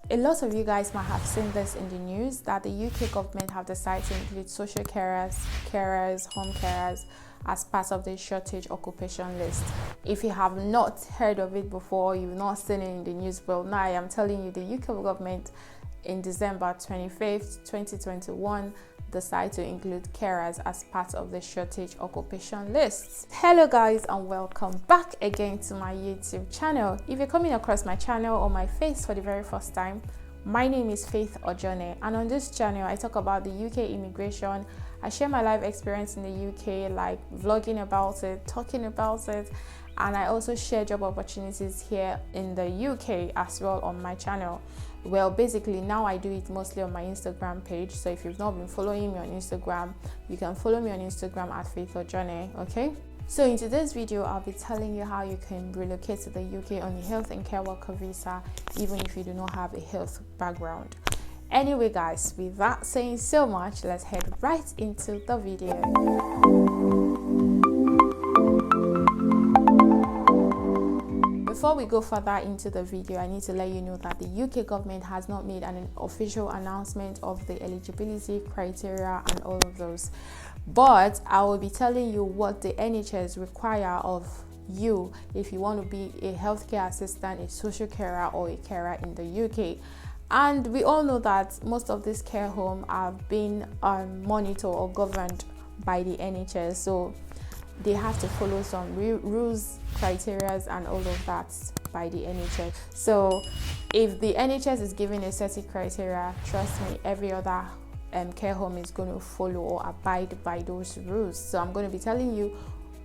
A lot of you guys might have seen this in the news that the UK government have decided to include social carers, home carers as part of the shortage occupation list. If you have not heard of it before, you've not seen it in the news, well, now I am telling you, the UK government in December 25th, 2021 decide to include carers as part of the shortage occupation list. Hello guys, and welcome back again to my YouTube channel. If you're coming across my channel or my face for the very first time, my name is Faith Ojone, and on this channel I talk about the UK immigration. I share my life experience in the UK, like vlogging about it, talking about it, and I also share job opportunities here in the UK as well on my channel. Well, basically now I do it mostly on my Instagram page, so if you've not been following me on Instagram, you can follow me on Instagram at Faith Ojone, okay? So in today's video, I'll be telling you how you can relocate to the UK on a health and care worker visa, even if you do not have a health background. Anyway guys, with that saying so much, let's head right into the video. Before we go further into the video, I need to let you know that the UK government has not made an official announcement of the eligibility criteria and all of those, but I will be telling you what the NHS require of you if you want to be a healthcare assistant, a social carer, or a carer in the UK. And we all know that most of these care homes have been monitored or governed by the NHS, so they have to follow some rules, criteria, and all of that by the NHS. So if the NHS is giving a certain criteria, trust me, every other care home is going to follow or abide by those rules. So I'm going to be telling you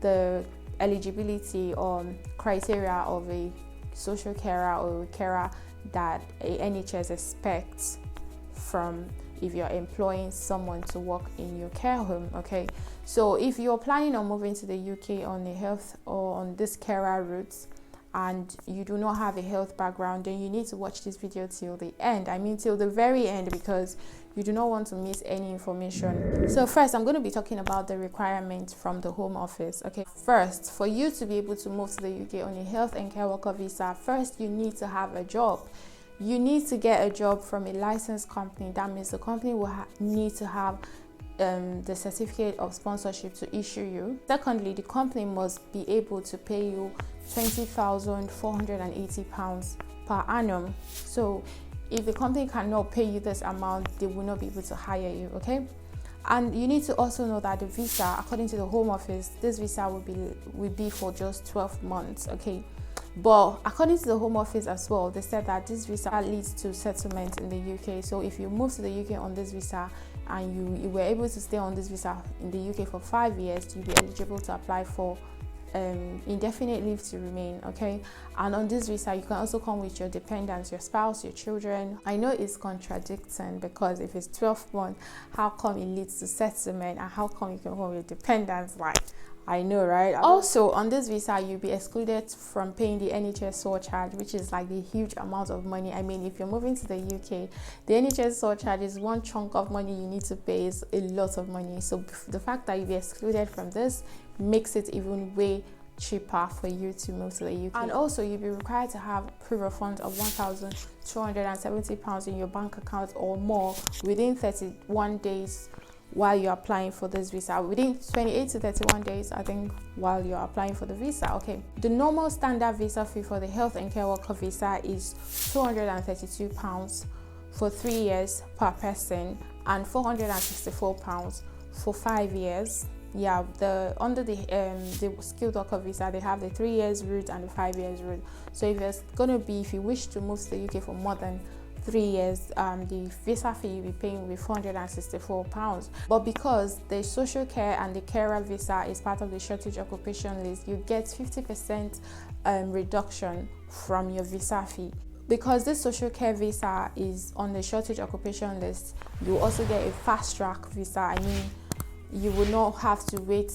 the eligibility or criteria of a social carer or a carer that a NHS expects from if you're employing someone to work in your care home, okay? So if you're planning on moving to the UK on a health or on this carer route and you do not have a health background, then you need to watch this video till the end. I mean till the very end, because you do not want to miss any information. So first, I'm going to be talking about the requirements from the Home Office, okay? First, for you to be able to move to the UK on a health and care worker visa, first you need to have a job. You need to get a job from a licensed company. That means the company will need to have the certificate of sponsorship to issue you. Secondly, the company must be able to pay you £20,480 per annum. So if the company cannot pay you this amount, they will not be able to hire you, okay? And you need to also know that the visa, according to the Home Office, this visa will be for just 12 months, okay? But according to the Home Office as well, they said that this visa leads to settlement in the UK. So if you move to the UK on this visa and you were able to stay on this visa in the UK for 5 years, you'll be eligible to apply for indefinite leave to remain, okay? And on this visa, you can also come with your dependents, your spouse, your children. I know it's contradicting, because if it's 12 months, how come it leads to settlement, and how come you can come with dependents? Like, I know, right? Also, on this visa, you'll be excluded from paying the NHS surcharge, which is like the huge amount of money. I mean, if you're moving to the UK, the NHS surcharge is one chunk of money you need to pay. Is a lot of money. So the fact that you'll be excluded from this makes it even way cheaper for you to move to the UK. And also, you'll be required to have proof of funds of £1,270 in your bank account or more within 31 days while you're applying for this visa, within 28 to 31 days, I think, while you're applying for the visa, okay? The normal standard visa fee for the health and care worker visa is £232 for 3 years per person and £464 for 5 years. Yeah, under the skilled worker visa, they have the 3 years route and the 5 years route. So if you wish to move to the UK for more than 3 years, the visa fee you'll be paying will be £464. But because the social care and the carer visa is part of the shortage occupation list, you get 50% reduction from your visa fee. Because this social care visa is on the shortage occupation list, you also get a fast track visa. I mean, you will not have to wait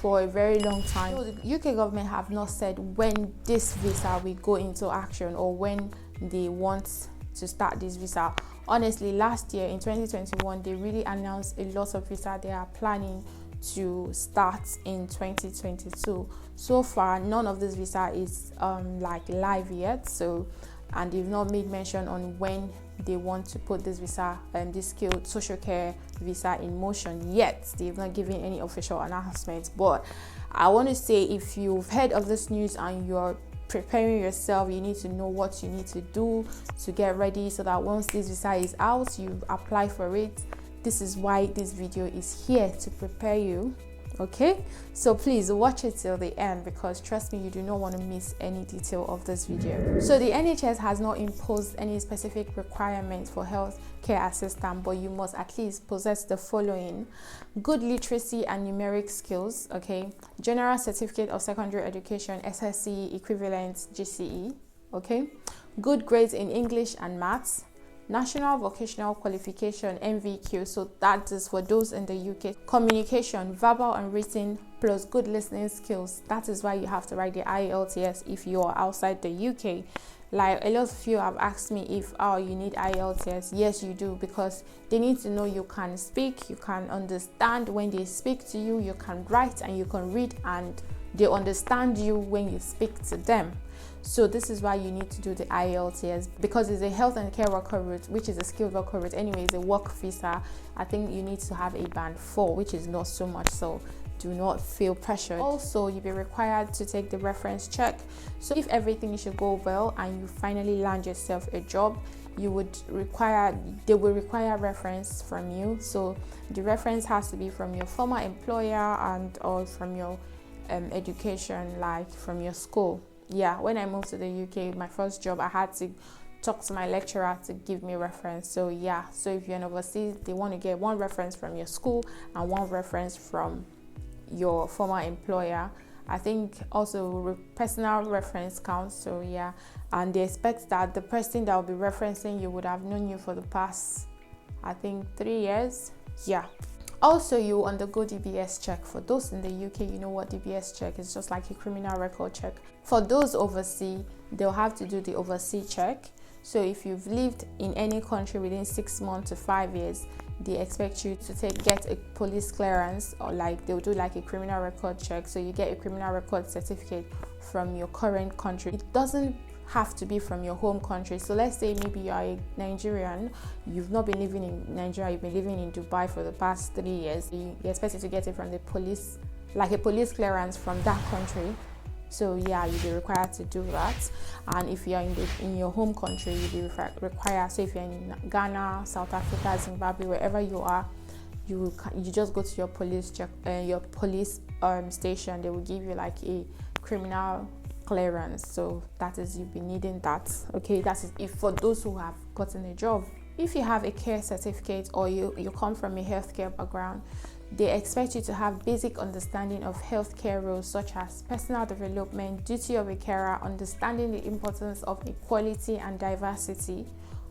for a very long time. So the UK government have not said when this visa will go into action or when they want to start this visa. Honestly, last year in 2021, they really announced a lot of visa they are planning to start in 2022. So far, none of this visa is like live yet. So and they've not made mention on when they want to put this visa and this skilled social care visa in motion yet. They've not given any official announcements. But I want to say, if you've heard of this news and you're preparing yourself, you need to know what you need to do to get ready, so that once this visa is out, you apply for it. This is why this video is here, to prepare you. Okay, so please watch it till the end, because trust me, you do not want to miss any detail of this video. So the NHS has not imposed any specific requirements for healthcare assistant, but you must at least possess the following: good literacy and numeric skills, okay, general certificate of secondary education, SSC equivalent, GCE, okay, good grades in English and maths, National Vocational Qualification, NVQ, so that is for those in the UK. Communication, verbal and written, plus good listening skills. That is why you have to write the IELTS if you are outside the UK. Like, a lot of you have asked me if, oh, you need IELTS. Yes, you do, because they need to know you can speak, you can understand when they speak to you, you can write and you can read, and they understand you when you speak to them. So this is why you need to do the IELTS, because it's a health and care worker route, which is a skilled worker route. Anyway, it's a work visa. I think you need to have a band 4, which is not so much, so do not feel pressured. Also, you'll be required to take the reference check. So if everything should go well and you finally land yourself a job, they will require reference from you. So the reference has to be from your former employer and or from your education, like from your school. Yeah, when I moved to the UK, my first job, I had to talk to my lecturer to give me reference. So yeah, so if you're in overseas, they want to get one reference from your school and one reference from your former employer. I think also personal reference counts. So yeah, and they expect that the person that will be referencing you would have known you for the past, I think, 3 years. Yeah. Also, you undergo DBS check. For those in the UK, you know what DBS check is, just like a criminal record check. For those overseas, they'll have to do the overseas check. So if you've lived in any country within 6 months to 5 years, they expect you to get a police clearance, or like they'll do like a criminal record check. So you get a criminal record certificate from your current country. It doesn't have to be from your home country. So let's say maybe you are a Nigerian, you've not been living in Nigeria, you've been living in Dubai for the past 3 years. You expect you to get it from the police, like a police clearance from that country. So yeah, you'll be required to do that. And if you're in your home country, you'll be required. So if you're in Ghana, South Africa, Zimbabwe, wherever you are, you just go to your police check, your police station. They will give you like a criminal clearance. So that is, you'll be needing that. Okay, that is if for those who have gotten a job. If you have a care certificate or you come from a healthcare background, they expect you to have basic understanding of healthcare roles such as personal development, duty of a carer, understanding the importance of equality and diversity,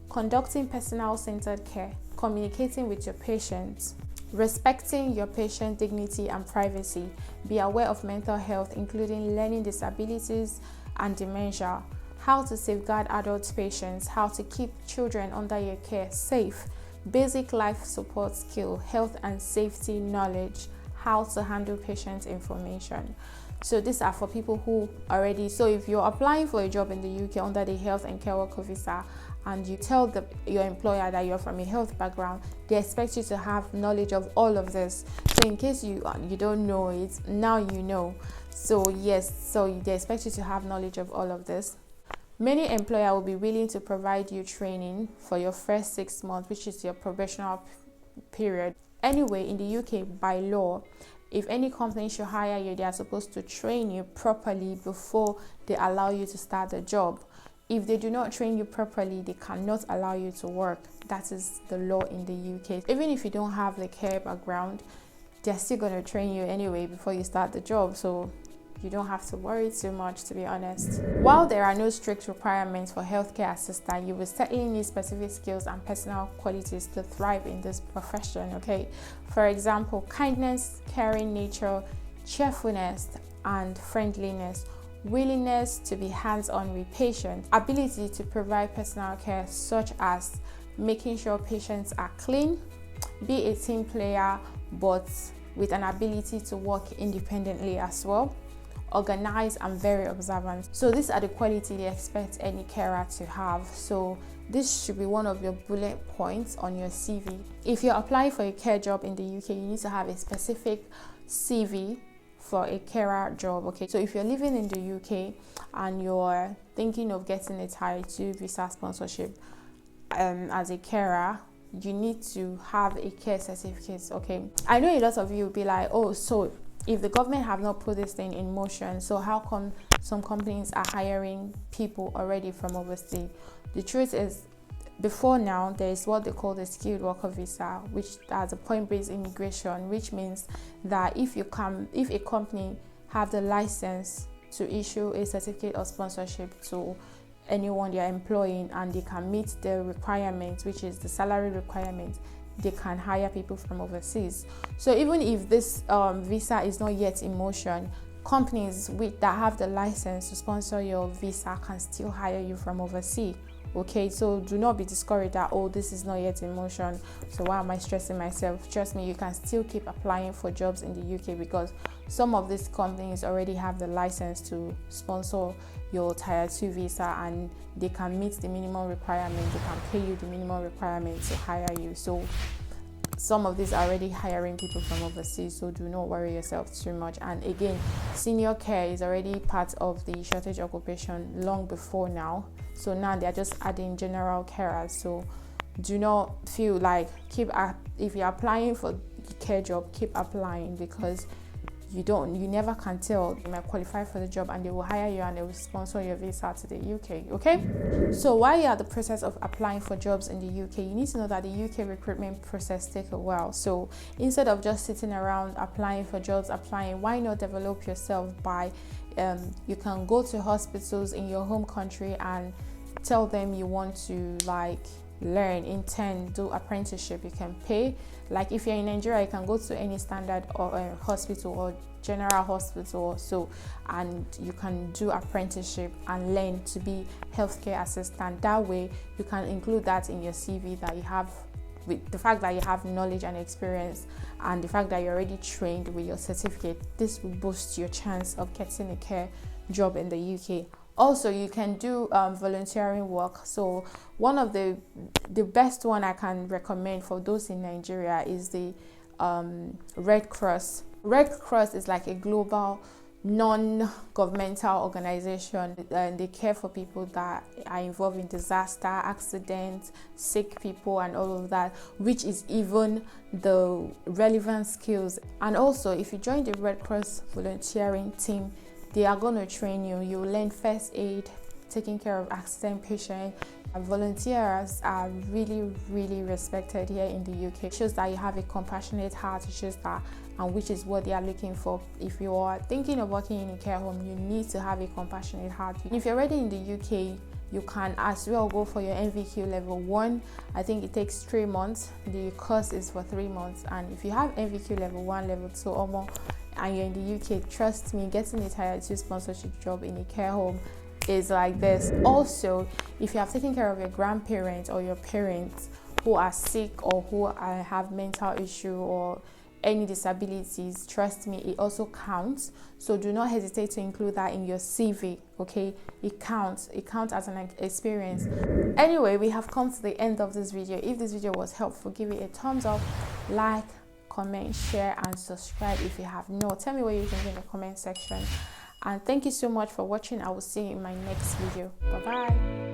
conducting personal-centered care, communicating with your patients, respecting your patient dignity and privacy, be aware of mental health, including learning disabilities and dementia, how to safeguard adult patients, how to keep children under your care safe, basic life support skill, health and safety knowledge, how to handle patient information. So these are for people who already, so if you're applying for a job in the UK under the health and care worker visa and you tell your employer that you're from a health background, they expect you to have knowledge of all of this. So in case you don't know it, now you know. So yes, so they expect you to have knowledge of all of this. Many employers will be willing to provide you training for your first 6 months, which is your probational period. Anyway, in the UK, by law, if any company should hire you, they are supposed to train you properly before they allow you to start the job. If they do not train you properly, they cannot allow you to work. That is the law in the UK. Even if you don't have the care background, they're still going to train you anyway before you start the job. So you don't have to worry too much, to be honest. While there are no strict requirements for healthcare assistant, you will certainly need specific skills and personal qualities to thrive in this profession, okay? For example, kindness, caring nature, cheerfulness and friendliness, willingness to be hands-on with patients, ability to provide personal care such as making sure patients are clean, be a team player but with an ability to work independently as well, organized and very observant. So these are the quality they expect any carer to have. So this should be one of your bullet points on your CV. If you're applying for a care job in the UK, you need to have a specific CV for a carer job. Okay, so if you're living in the UK and you're thinking of getting a Tier 2 visa sponsorship as a carer, you need to have a care certificate. Okay, I know a lot of you will be like, oh, so if the government have not put this thing in motion, so how come some companies are hiring people already from overseas? The truth is, before now, there is what they call the skilled worker visa, which has a point-based immigration, which means that if a company have the license to issue a certificate of sponsorship to anyone they are employing and they can meet the requirements, which is the salary requirement, they can hire people from overseas. So even if this visa is not yet in motion, companies that have the license to sponsor your visa can still hire you from overseas. Okay, so do not be discouraged that, oh, this is not yet in motion, so why am I stressing myself? Trust me, you can still keep applying for jobs in the UK because some of these companies already have the license to sponsor your Tier 2 visa and they can meet the minimum requirement, they can pay you the minimum requirement to hire you. So some of these are already hiring people from overseas, so do not worry yourself too much. And again, senior care is already part of the shortage occupation long before now. So now they're just adding general carers. So do not feel like if you're applying for the care job, keep applying because you never can tell. You might qualify for the job and they will hire you and they will sponsor your visa to the UK. Okay, so while you're at the process of applying for jobs in the UK, you need to know that the UK recruitment process takes a while. So instead of just sitting around applying for jobs, why not develop yourself by you can go to hospitals in your home country and tell them you want to learn, intern, do apprenticeship. You can pay, like if you're in Nigeria, you can go to any standard or hospital or general hospital or so, and you can do apprenticeship and learn to be healthcare assistant. That way you can include that in your CV, that you have, with the fact that you have knowledge and experience and the fact that you're already trained with your certificate. This will boost your chance of getting a care job in the UK. Also, you can do volunteering work. So one of the best one I can recommend for those in Nigeria is the Red Cross. Red Cross is like a global non-governmental organization, and they care for people that are involved in disaster, accidents, sick people and all of that, which is even the relevant skills. And also, if you join the Red Cross volunteering team, they are going to train you. You will learn first aid, taking care of accident patients. Volunteers are really, really respected here in the UK. It shows that you have a compassionate heart. It shows that, and which is what they are looking for. If you are thinking of working in a care home, you need to have a compassionate heart. If you're already in the UK, you can as well go for your NVQ level 1. I think it takes 3 months. The course is for 3 months. And if you have NVQ level 1, level 2 or more, and you're in the UK, trust me, getting a Tier 2 sponsorship job in a care home is like this. Also, if you have taken care of your grandparents or your parents who are sick or who have mental issue or any disabilities, trust me, it also counts. So do not hesitate to include that in your CV. Okay, it counts as an experience. Anyway, we have come to the end of this video. If this video was helpful, give it a thumbs up, like, comment, share and subscribe if you have not. Tell me what you think in the comment section, and thank you so much for watching. I will see you in my next video. Bye bye.